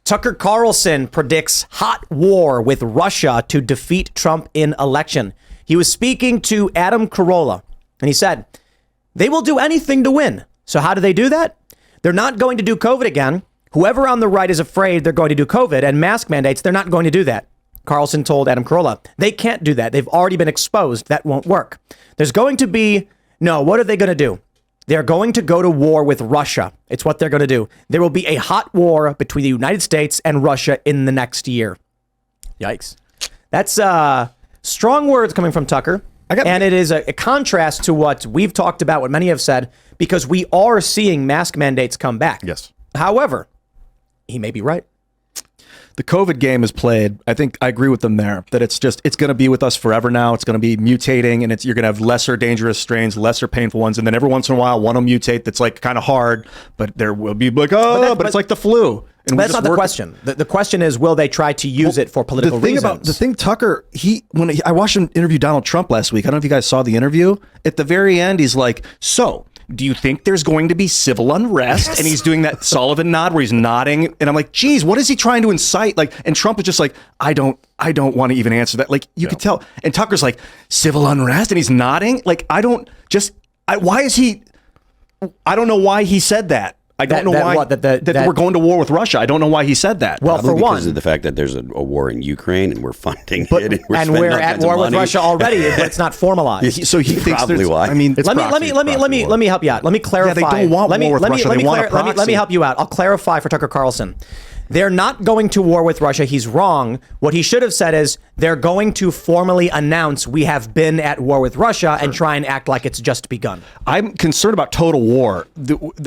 Tucker Carlson predicts hot war with Russia to defeat Trump in election. He was speaking to Adam Carolla, and he said, they will do anything to win. So how do they do that? They're not going to do COVID again. Whoever on the right is afraid they're going to do COVID and mask mandates, they're not going to do that. Carlson told Adam Carolla, they can't do that. They've already been exposed. That won't work. There's going to be, no, what are they going to do? They're going to go to war with Russia. It's what they're going to do. There will be a hot war between the United States and Russia in the next year. Yikes. That's strong words coming from Tucker. And it is a contrast to what we've talked about, what many have said, because we are seeing mask mandates come back. Yes. However, he may be right. The COVID game is played. I think I agree with them there that it's going to be with us forever now. It's going to be mutating, and you're going to have lesser dangerous strains, lesser painful ones. And then every once in a while, one will mutate that's like kind of hard, but there will be like, but it's like the flu. And that's not the question. The question is, will they try to use it for political reasons? The thing Tucker, I watched him interview Donald Trump last week. I don't know if you guys saw the interview. At the very end, he's like, so do you think there's going to be civil unrest? Yes. And he's doing that Sullivan nod where he's nodding. And I'm like, geez, what is he trying to incite? Like, and Trump is just like, I don't want to even answer that. Like, you could tell. And Tucker's like, civil unrest? And he's nodding. Like, why is he, I don't know why he said that. I don't know why that we're going to war with Russia. I don't know why he said that. Well, probably for one, because of the fact that there's a war in Ukraine and we're funding it, and we're at war with Russia already, but it's not formalized. So he thinks probably why. I mean, let me help you out. Let me clarify. Yeah, they don't want war with Russia. They want a proxy. Let me help you out. I'll clarify for Tucker Carlson. They're not going to war with Russia. He's wrong. What he should have said is they're going to formally announce we have been at war with Russia and try and act like it's just begun. I'm concerned about total war.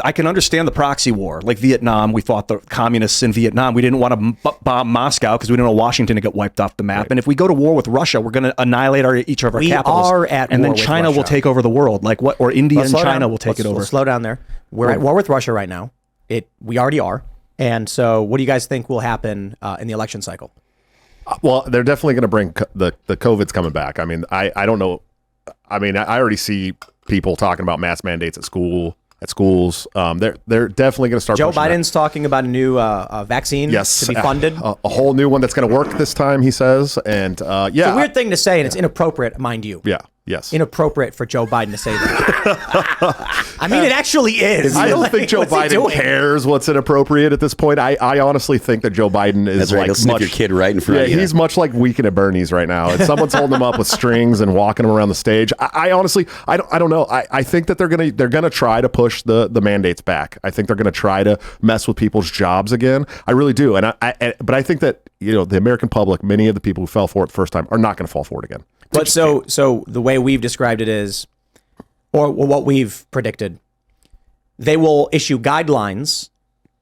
I can understand the proxy war, like Vietnam. We fought the communists in Vietnam. We didn't want to bomb Moscow because we didn't want Washington to get wiped off the map. Right. And if we go to war with Russia, we're going to annihilate each of our capitals. And then China will take over the world, or India and China will take it over. Slow down there. We're at war with Russia right now. We already are. And so what do you guys think will happen in the election cycle? Well, they're definitely going to bring the COVID's coming back. I mean, I don't know. I mean, I already see people talking about mask mandates at schools. They're definitely going to start. Joe Biden's talking about a new vaccine to be funded. A whole new one that's going to work this time, he says. And It's a weird thing to say, and it's inappropriate, mind you. Yeah. Yes. Inappropriate for Joe Biden to say that. I mean, it actually is. I don't think Joe Biden cares what's inappropriate at this point. I honestly think that Joe Biden is That's right. He'll snip your kid right in front of you. He's much like Weekend at Bernie's right now. And someone's holding him up with strings and walking him around the stage. I honestly, I don't know. I think that they're gonna try to push the mandates back. I think they're gonna try to mess with people's jobs again. I really do. But I think that the American public, many of the people who fell for it the first time, are not going to fall for it again. But so the way we've described it is, or what we've predicted, they will issue guidelines.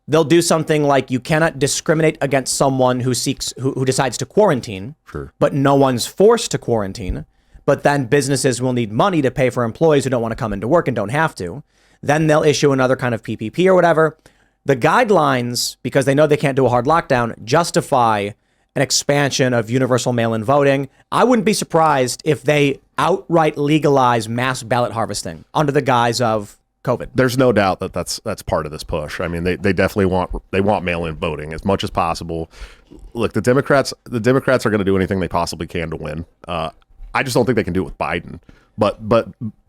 They'll do something like you cannot discriminate against someone who decides to quarantine, but no one's forced to quarantine. But then businesses will need money to pay for employees who don't want to come into work and don't have to. Then they'll issue another kind of PPP or whatever. The guidelines, because they know they can't do a hard lockdown, justify an expansion of universal mail-in voting. I wouldn't be surprised if they outright legalize mass ballot harvesting under the guise of COVID. There's no doubt that that's part of this push. I mean, they definitely want mail-in voting as much as possible. Look, the Democrats are going to do anything they possibly can to win. I just don't think they can do it with Biden. But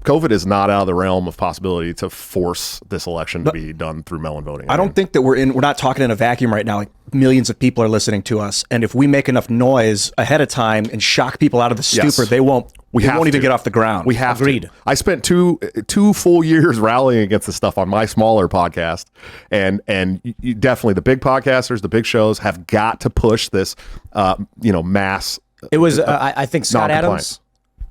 COVID is not out of the realm of possibility to force this election to be done through mail-in voting. I don't think that we're not talking in a vacuum right now. Like, millions of people are listening to us, and if we make enough noise ahead of time and shock people out of the stupor, they won't. We won't even get off the ground. We have Agreed. To. I spent two full years rallying against this stuff on my smaller podcast, and you definitely the big podcasters, the big shows have got to push this, mass. It was I think Scott Adams.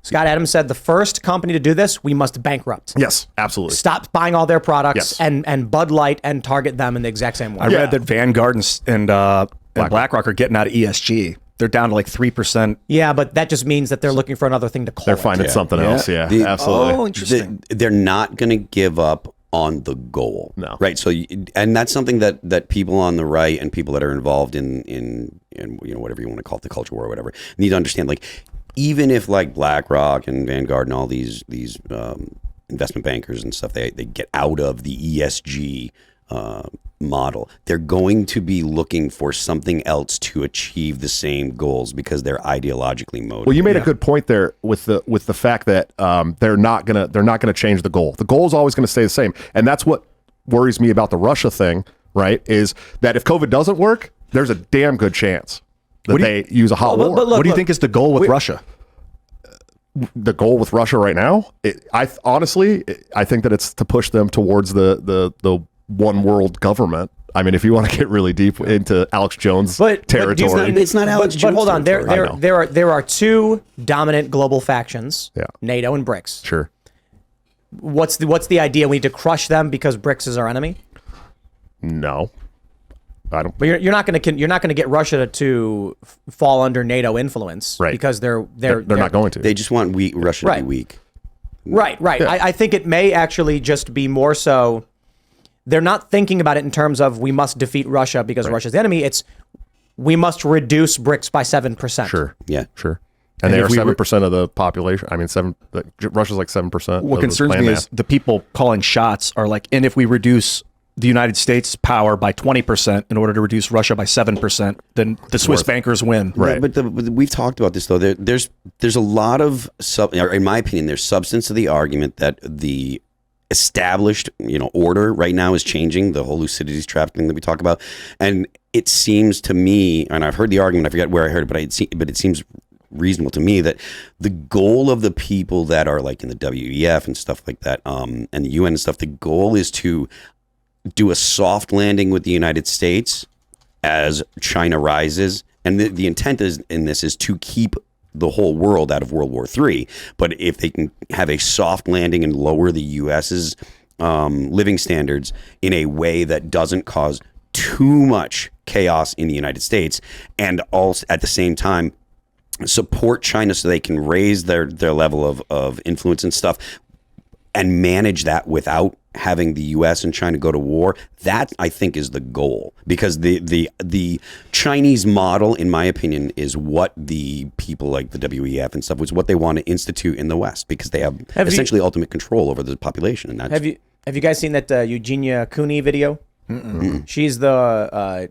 Scott Adams said the first company to do this, we must bankrupt. Yes, absolutely. Stop buying all their products and Bud Light and target them in the exact same way. I read that Vanguard and BlackRock are getting out of ESG. They're down to like 3%. Yeah, but that just means that they're looking for another thing to call They're finding something else. Yeah, absolutely. Oh, interesting. They're not going to give up on the goal. No. Right. So, and that's something that people on the right and people that are involved in whatever you want to call it, the culture war or whatever, need to understand. Like, even if like BlackRock and Vanguard and all these investment bankers and stuff, they get out of the ESG model. They're going to be looking for something else to achieve the same goals because they're ideologically motivated. Well, you made a good point there with the fact that they're not gonna change the goal. The goal is always going to stay the same, and that's what worries me about the Russia thing. Right? Is that if COVID doesn't work, there's a damn good chance that they use a hot war. But look, What do you think is the goal with Russia? The goal with Russia right now, I think that it's to push them towards the one world government. I mean, if you want to get really deep into Alex Jones territory, it's not Alex Jones. But hold on, territory. there are two dominant global factions: NATO and BRICS. Sure. What's the idea? We need to crush them because BRICS is our enemy. No, I don't. But you're not going to get Russia to fall under NATO influence, right? Because they're not going to. They just want Russia to be weak. Right. Yeah. I think it may actually just be more so. They're not thinking about it in terms of we must defeat Russia because Russia's the enemy. It's we must reduce BRICS by 7%. Sure. Yeah. Sure. And they are 7% of the population. I mean, Russia's like 7%. What concerns me is the people calling shots are like, and if we reduce the United States power by 20% in order to reduce Russia by 7%, then the Swiss bankers win. Right. But we've talked about this though. There's a lot of in my opinion, there's substance to the argument that the established order right now is changing. The whole Thucydides trafficking that we talk about, and it seems to me, and I've heard the argument. I forget where I heard it, but it seems reasonable to me that the goal of the people that are like in the WEF and stuff like that, and the UN and stuff, the goal is to do a soft landing with the United States as China rises. And the intent in this is to keep the whole world out of World War III. But if they can have a soft landing and lower the U.S.'s living standards in a way that doesn't cause too much chaos in the United States, and also at the same time support China so they can raise their level of influence and stuff and manage that without having the U.S. and China go to war, that I think is the goal. Because the Chinese model, in my opinion, is what the people like the WEF and stuff, was what they want to institute in the West, because they have essentially ultimate control over the population. And that's, have you guys seen that Eugenia Cooney video? Mm-mm. She's the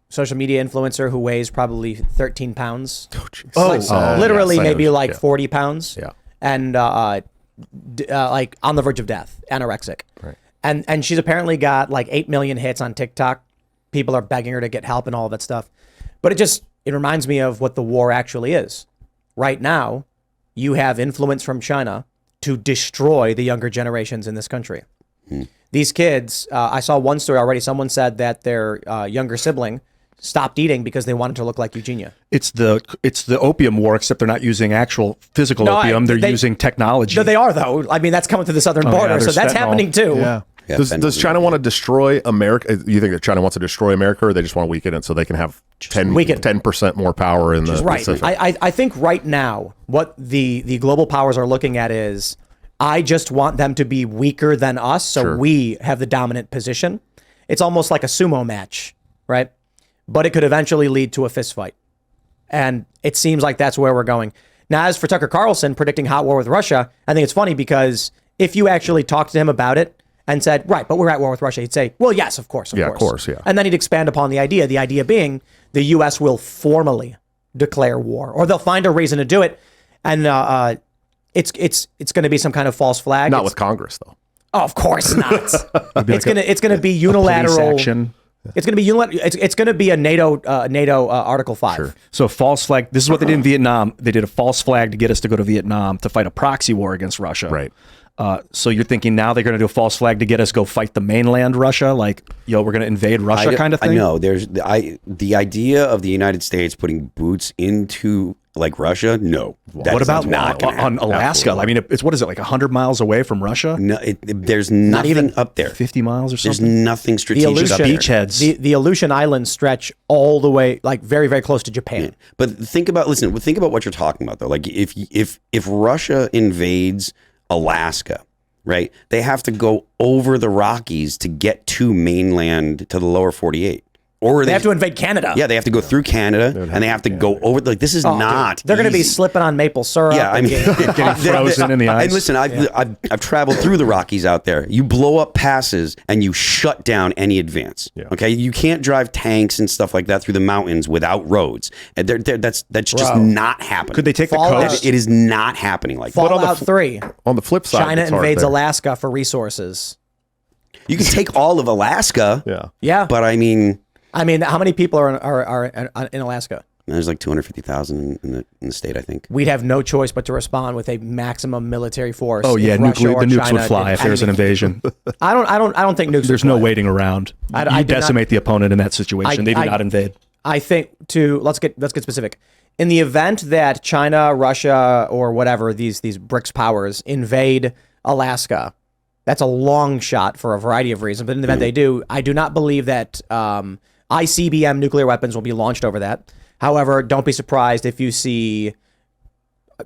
social media influencer who weighs probably 13 pounds. Literally maybe 40 pounds. Yeah. And like on the verge of death, anorexic. Right. And she's apparently got like 8 million hits on TikTok. People are begging her to get help and all that stuff. But it reminds me of what the war actually is. Right now, you have influence from China to destroy the younger generations in this country. These kids, I saw one story already. Someone said that their younger sibling stopped eating because they wanted to look like Eugenia. It's the opium war, except they're not using actual physical opium. They're using technology. No, they are though. I mean, that's coming through the southern border, so that's happening too. Yeah. Does China want to destroy America? You think that China wants to destroy America, or they just want to weaken it so they can have 10% more power in the Pacific? I think right now what the global powers are looking at is, I just want them to be weaker than us, so we have the dominant position. It's almost like a sumo match, right? But it could eventually lead to a fist fight. And it seems like that's where we're going. Now, as for Tucker Carlson predicting hot war with Russia, I think it's funny because if you actually talked to him about it and said, right, but we're at war with Russia, he'd say, well, yes, of course. Of course. And then he'd expand upon the idea being the U.S. will formally declare war, or they'll find a reason to do it. And it's going to be some kind of false flag. Not with Congress, though. Oh, of course not. It's going to be unilateral action. It's going to be unilateral. It's going to be a NATO Article 5. Sure. So false flag. This is what they did in Vietnam. They did a false flag to get us to go to Vietnam to fight a proxy war against Russia. Right. So you're thinking now they're going to do a false flag to get us go fight the mainland Russia, like, we're going to invade Russia kind of thing? I know. There's the idea of the United States putting boots into like Russia. No. What about on Alaska? Absolutely. I mean, it's what is it, like 100 miles away from Russia? No, there's nothing even up there. 50 miles or something? There's nothing strategic up there. Beachheads. The Aleutian Islands stretch all the way, like very, very close to Japan. Yeah. But think about what you're talking about though. Like if Russia invades Alaska, right? They have to go over the Rockies to get to mainland, to the lower 48. or They have to invade Canada. Yeah, they have to go through Canada, and they have to go over. Like, this is not. Dude, they're going to be easy. slipping on maple syrup. Yeah, I mean, Getting frozen in the ice. And listen, I've traveled through the Rockies out there. You blow up passes and you shut down any advance. Yeah. Okay, you can't drive tanks and stuff like that through the mountains without roads. And that's just not happening. Could they take the Fallout. coast? It is not happening like that. Fallout 3. On the flip side, China it's hard invades there. Alaska for resources. You can take all of Alaska. Yeah. Yeah. But I mean, how many people are in Alaska? there's like 250,000 in the state, I think. We'd have no choice but to respond with a maximum military force. Oh yeah, if Russia the or nukes China would fly did if there's an anything. invasion. I don't think nukes. There's would no fly. waiting around. I You do not- decimate the opponent in that situation. They do not invade. I think let's get specific. In the event that China, Russia, or whatever these BRICS powers invade Alaska, that's a long shot for a variety of reasons. But in the event they do, I do not believe that ICBM nuclear weapons will be launched over that. However, don't be surprised if you see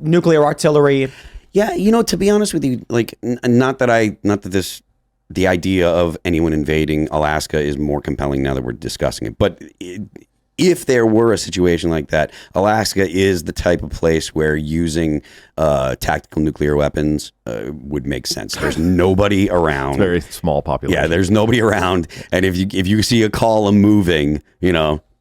nuclear artillery. Yeah, to be honest with you, like, not that the idea of anyone invading Alaska is more compelling now that we're discussing it, but if there were a situation like that, Alaska is the type of place where using tactical nuclear weapons would make sense. There's nobody around. Very small population. Yeah, there's nobody around, and if you see a column moving,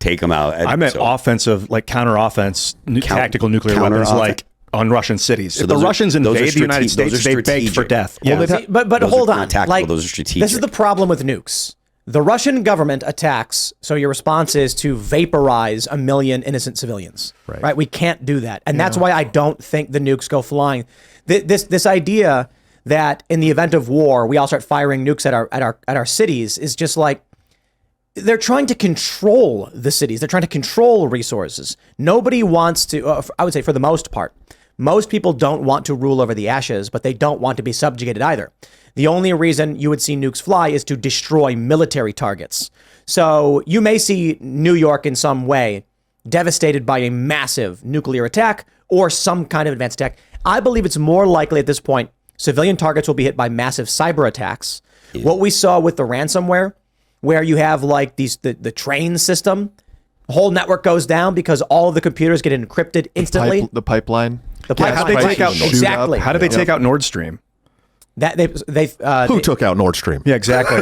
take them out. I meant offensive, like counter-offense, tactical nuclear weapons, like on Russian cities. If the Russians invade the United States, they beg for death. Yeah. But hold on. Tactical, those are strategic. This is the problem with nukes. The Russian government attacks, so your response is to vaporize 1 million innocent civilians. Right? We can't do that. And that's why I don't think the nukes go flying. This idea that in the event of war, we all start firing nukes at our cities is just like, they're trying to control the cities. They're trying to control resources. Nobody wants to, I would say for the most part, most people don't want to rule over the ashes, but they don't want to be subjugated either. The only reason you would see nukes fly is to destroy military targets. So you may see New York in some way devastated by a massive nuclear attack or some kind of advanced attack. I believe it's more likely at this point, civilian targets will be hit by massive cyber attacks. Yeah. What we saw with the ransomware, where you have like the train system, the whole network goes down because all of the computers get encrypted instantly. The pipeline. The pipeline. How did they take out exactly? How did they take out Nord Stream? That Who took out Nord Stream? Yeah, exactly.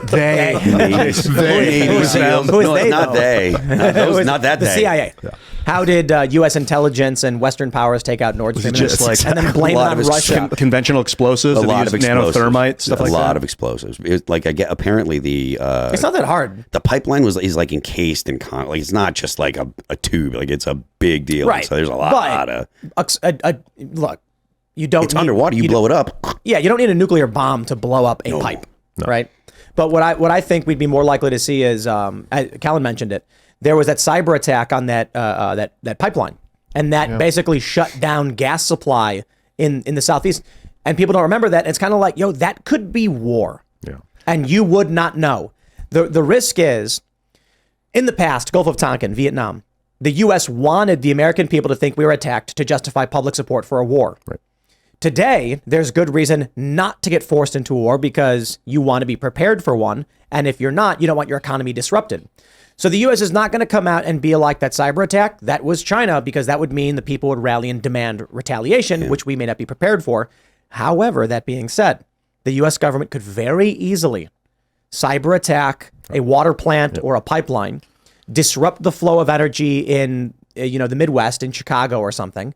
They. Who is they, not they. Not that the they. CIA. Yeah. How did U.S. intelligence and Western powers take out Nord Stream? Just like and then blame it on Russia. Conventional explosives, a lot of explosives, nanothermite, stuff like that. A lot of explosives. Like apparently the it's not that hard. The pipeline is like encased in like it's not just like a tube. Like it's a big deal. Right. So there's a lot of look. You don't. It's underwater. You blow it up. Yeah, you don't need a nuclear bomb to blow up a pipe, right? But what I think we'd be more likely to see is, Kellen mentioned it. There was that cyber attack on that pipeline, and that basically shut down gas supply in the southeast. And people don't remember that. It's kind of like, that could be war, and you would not know. The risk is, in the past, Gulf of Tonkin, Vietnam, the U.S. wanted the American people to think we were attacked to justify public support for a war. Right. Today, there's good reason not to get forced into a war because you want to be prepared for one. And if you're not, you don't want your economy disrupted. So the U.S. is not going to come out and be like that cyber attack. That was China, because that would mean the people would rally and demand retaliation, which we may not be prepared for. However, that being said, the U.S. government could very easily cyber attack a water plant or a pipeline, disrupt the flow of energy in the Midwest, in Chicago or something.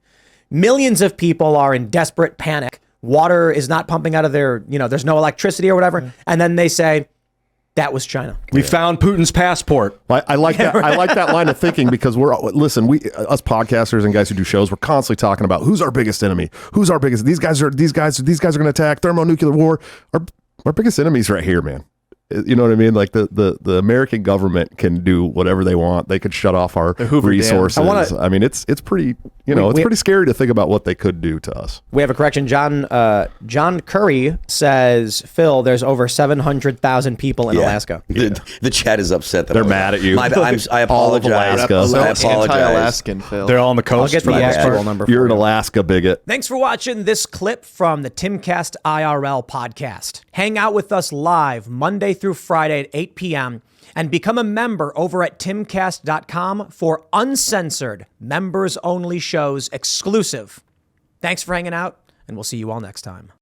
Millions of people are in desperate panic. Water is not pumping out of their, there's no electricity or whatever. And then they say, that was China. We found Putin's passport. I like that. I like that line of thinking, because us podcasters and guys who do shows, we're constantly talking about who's our biggest enemy. Who's our biggest? These guys are going to attack thermonuclear war. Our biggest enemy's right here, man. You know what I mean? Like the American government can do whatever they want. They could shut off our resources. I mean, it's pretty, it's pretty scary to think about what they could do to us. We have a correction. John Curry says, Phil, there's over 700,000 people in Alaska. The chat is upset that they're mad at you. I apologize. Alaska. I apologize. Anti-Alaskan, Phil. They're all on the coast. I'll get the actual number for You're an you. Alaska bigot. Thanks for watching this clip from the Timcast IRL podcast. Hang out with us live Monday through Friday at 8 p.m. And become a member over at timcast.com for uncensored, members-only shows exclusive. Thanks for hanging out, and we'll see you all next time.